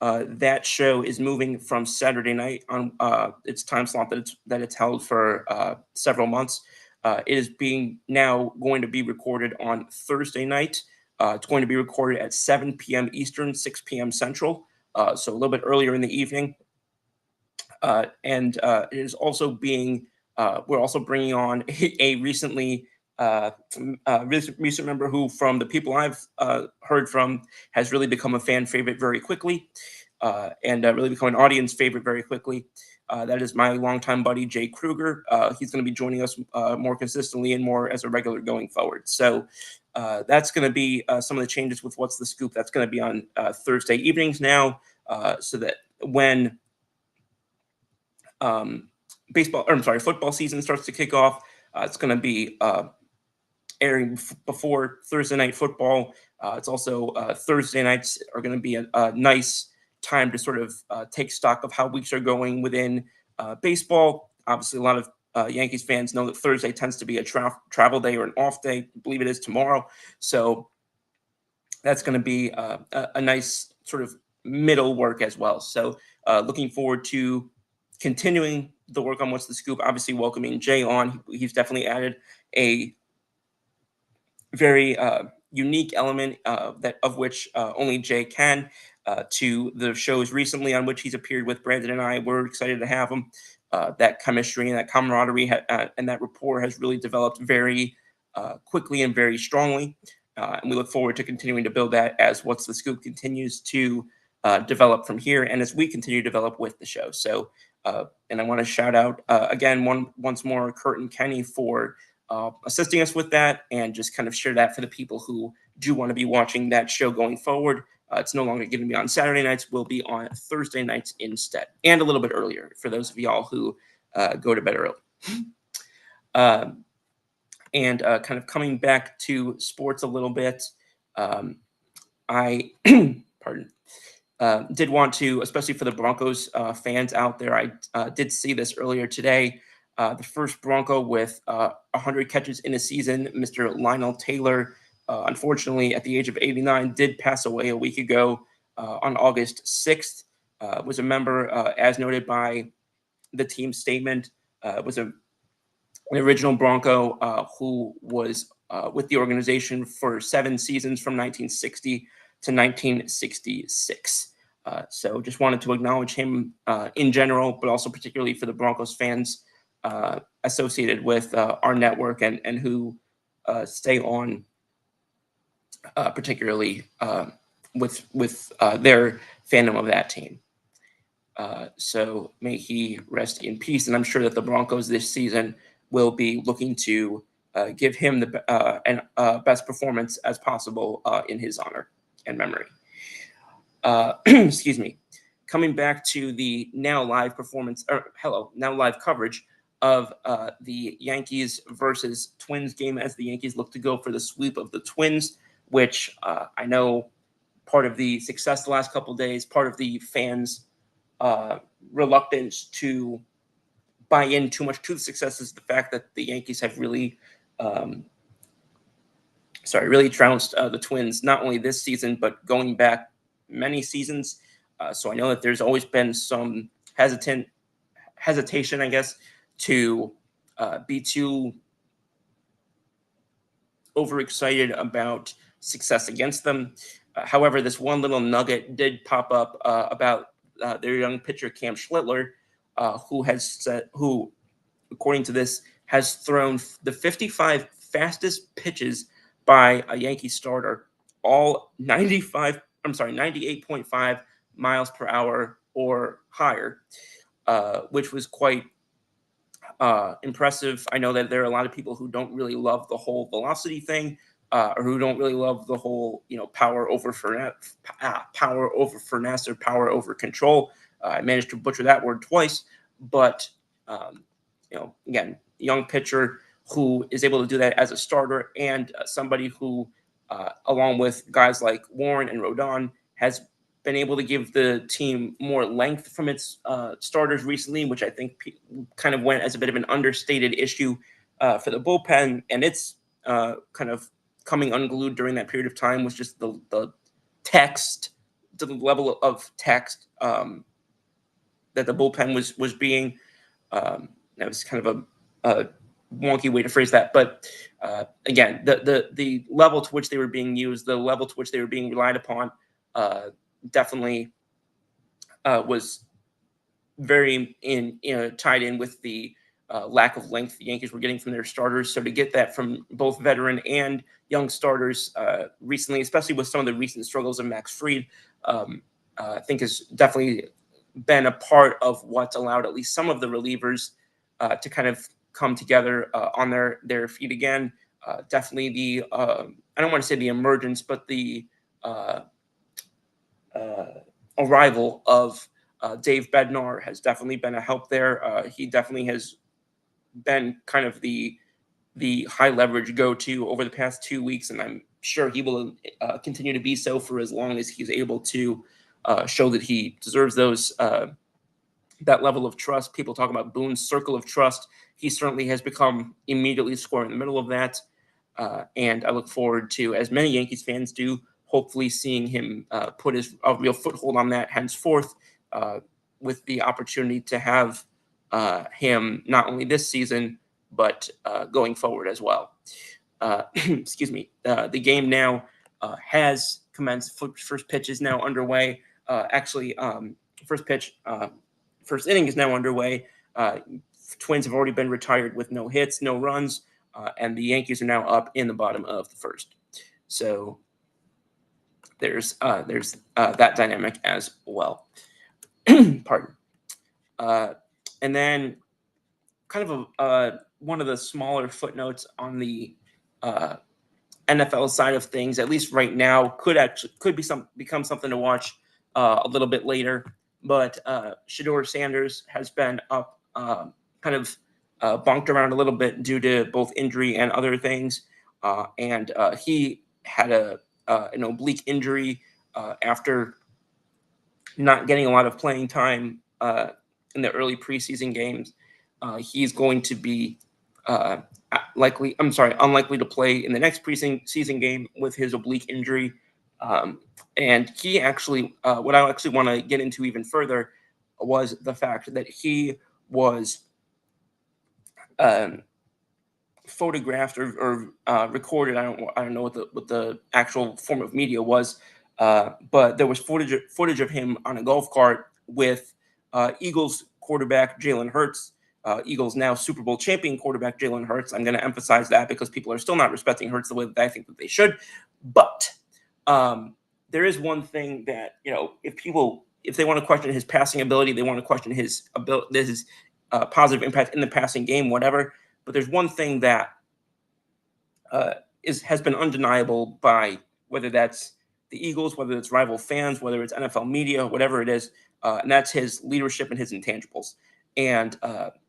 That show is moving from Saturday night on its time slot that it's held for several months. It is now going to be recorded on Thursday night. It's going to be recorded at 7 p.m. Eastern, 6 p.m. Central, so a little bit earlier in the evening. And it is also we're also bringing on a recent member who, from the people I've heard from, has really become a fan favorite very quickly, and really become an audience favorite very quickly. That is my longtime buddy, Jay Kruger. He's going to be joining us more consistently and more as a regular going forward. So that's going to be some of the changes with What's the Scoop. That's going to be on Thursday evenings now, so that when football season starts to kick off, it's going to be airing before Thursday night football. It's also Thursday nights are going to be a nice time to sort of take stock of how weeks are going within baseball. Obviously, a lot of Yankees fans know that Thursday tends to be a travel day or an off day. I believe it is tomorrow. So that's going to be a nice sort of middle work as well. So looking forward to continuing the work on What's the Scoop. Obviously, welcoming Jay on. He's definitely added a very unique element of which only Jay can to the shows recently on which he's appeared with Brandon and I. We're excited to have him. That chemistry and that camaraderie and that rapport has really developed very quickly and very strongly. And we look forward to continuing to build that as What's the Scoop continues to develop from here and as we continue to develop with the show. So, and I want to shout out again once more Kurt and Kenny for assisting us with that, and just kind of share that for the people who do want to be watching that show going forward. It's no longer going to be on Saturday nights; will be on Thursday nights instead, and a little bit earlier for those of y'all who go to bed early. And kind of coming back to sports a little bit, I did want to, especially for the Broncos fans out there, I did see this earlier today. The first Bronco with 100 catches in a season, Mr. Lionel Taylor, unfortunately, at the age of 89, did pass away a week ago on August 6th. Was a member, as noted by the team statement, was an original Bronco who was with the organization for 7 seasons from 1960 to 1966. So just wanted to acknowledge him in general, but also particularly for the Broncos fans associated with our network and who stay on particularly with their fandom of that team. So may he rest in peace. And I'm sure that the Broncos this season will be looking to give him the best performance as possible in his honor and memory. Excuse me. Coming back to the now live coverage of the Yankees versus Twins game, as the Yankees look to go for the sweep of the Twins, which I know part of the success the last couple of days, part of the fans' reluctance to buy in too much to the success is the fact that the Yankees have really trounced the Twins, not only this season, but going back many seasons. So I know that there's always been some hesitation, I guess, to be too overexcited about success against them. However, this one little nugget did pop up about their young pitcher Cam Schlittler, who, according to this, has thrown the 55 fastest pitches by a Yankee starter, all 98.5 miles per hour or higher, which was quite impressive. I know that there are a lot of people who don't really love the whole velocity thing, or who don't really love the whole, power over finesse or power over control. I managed to butcher that word twice, but again, young pitcher who is able to do that as a starter, and somebody who, along with guys like Warren and Rodon, has been able to give the team more length from its starters recently, which I think kind of went as a bit of an understated issue for the bullpen, and it's kind of coming unglued during that period of time was just the text, to the level of text that the bullpen was being. That was kind of a wonky way to phrase that, but again, the level to which they were being used, the level to which they were being relied upon, definitely was very tied in with the lack of length the Yankees were getting from their starters. So to get that from both veteran and young starters recently, especially with some of the recent struggles of Max Fried, I think has definitely been a part of what's allowed at least some of the relievers to kind of come together on their feet again. Definitely the I don't want to say the emergence, but the arrival of Dave Bednar has definitely been a help there. He definitely has been kind of the high leverage go-to over the past 2 weeks, and I'm sure he will continue to be so for as long as he's able to show that he deserves those that level of trust. People talk about Boone's circle of trust. He certainly has become immediately square in the middle of that, and I look forward to, as many Yankees fans do, hopefully seeing him put a real foothold on that henceforth, with the opportunity to have him not only this season, but going forward as well. Excuse me. The game now has commenced. First pitch is now underway. First inning is now underway. Twins have already been retired with no hits, no runs, and the Yankees are now up in the bottom of the first. So there's that dynamic as well. Pardon. And then kind of one of the smaller footnotes on the NFL side of things, at least right now, could become something to watch a little bit later. But Shedeur Sanders has been up, kind of bunked around a little bit due to both injury and other things, and he had an oblique injury after not getting a lot of playing time in the early preseason games. He's going to be unlikely to play in the next preseason game with his oblique injury. And he actually, what I actually want to get into even further was the fact that he was photographed or recorded. I don't know what the actual form of media was, but there was footage of him on a golf cart with Eagles quarterback Jalen Hurts. Eagles now Super Bowl champion quarterback Jalen Hurts. I'm going to emphasize that because people are still not respecting Hurts the way that I think that they should. But there is one thing that, if they want to question his passing ability, they want to question his positive impact in the passing game, whatever. But there's one thing that has been undeniable by whether that's the Eagles, whether it's rival fans, whether it's NFL media, whatever it is, and that's his leadership and his intangibles. And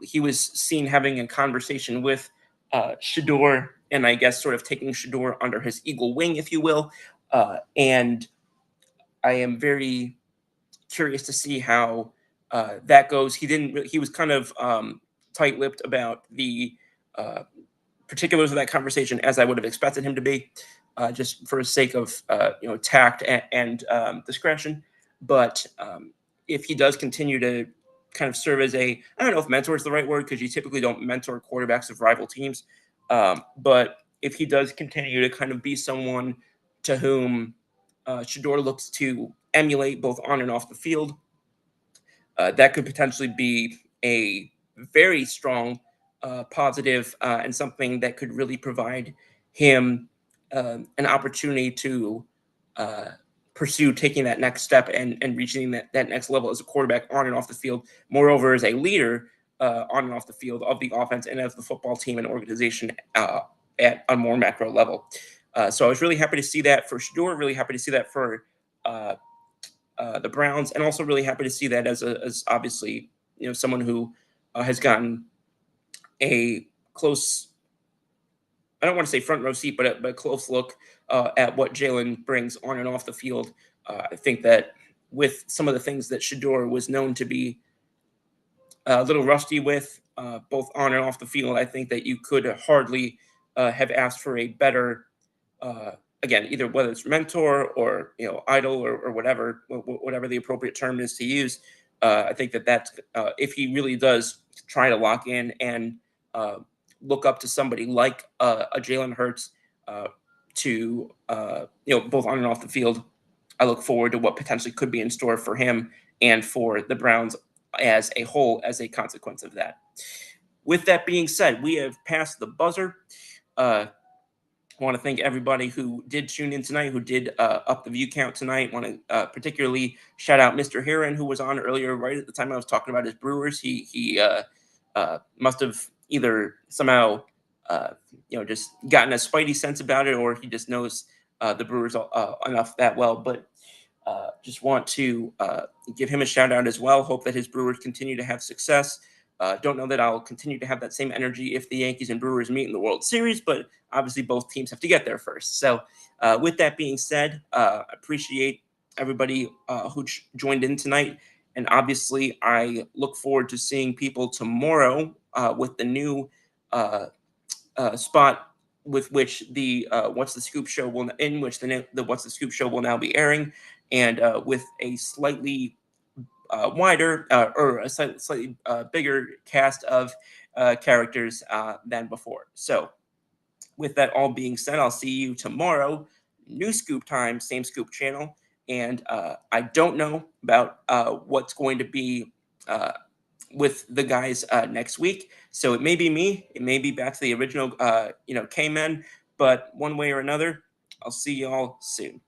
he was seen having a conversation with Shedeur, and I guess sort of taking Shedeur under his eagle wing, if you will. And I am very curious to see how that goes. He was kind of tight-lipped about the particulars of that conversation, as I would have expected him to be, just for the sake of tact and discretion. But if he does continue to kind of serve as I don't know if mentor is the right word, because you typically don't mentor quarterbacks of rival teams. But if he does continue to kind of be someone to whom Shador looks to emulate both on and off the field. That could potentially be a very strong positive and something that could really provide him an opportunity to uh, pursue taking that next step and reaching that next level as a quarterback on and off the field. Moreover, as a leader on and off the field of the offense and of the football team and organization at a more macro level. So I was really happy to see that for Shador, really happy to see that for uh, the Browns, and also really happy to see that as obviously someone who has gotten a close, I don't want to say front row seat, but a close look at what Jalen brings on and off the field. I think that with some of the things that Shador was known to be a little rusty with, both on and off the field, I think that you could hardly have asked for a better uh, again, either whether it's mentor or idol or whatever the appropriate term is to use. I think that's if he really does try to lock in and uh, look up to somebody like a Jalen Hurts to both on and off the field. I look forward to what potentially could be in store for him and for the Browns as a whole as a consequence of that. With that being said, we have passed the buzzer. I want to thank everybody who did tune in tonight, who did up the view count tonight. Want to particularly shout out Mr. Heron, who was on earlier, right at the time I was talking about his Brewers. He must have either somehow just gotten a spidey sense about it, or he just knows the Brewers enough that well. But just want to give him a shout out as well. Hope that his Brewers continue to have success. Don't know that I'll continue to have that same energy if the Yankees and Brewers meet in the World Series, but obviously both teams have to get there first. So with that being said, appreciate everybody who joined in tonight. And obviously I look forward to seeing people tomorrow with the new spot with which the What's the Scoop show will, in which the What's the Scoop show will now be airing, and with a slightly wider or a slightly bigger cast of characters than before. So, with that all being said, I'll see you tomorrow. New Scoop time, same Scoop channel. And I don't know about what's going to be with the guys next week. So it may be me. It may be back to the original, K-Men. But one way or another, I'll see y'all soon.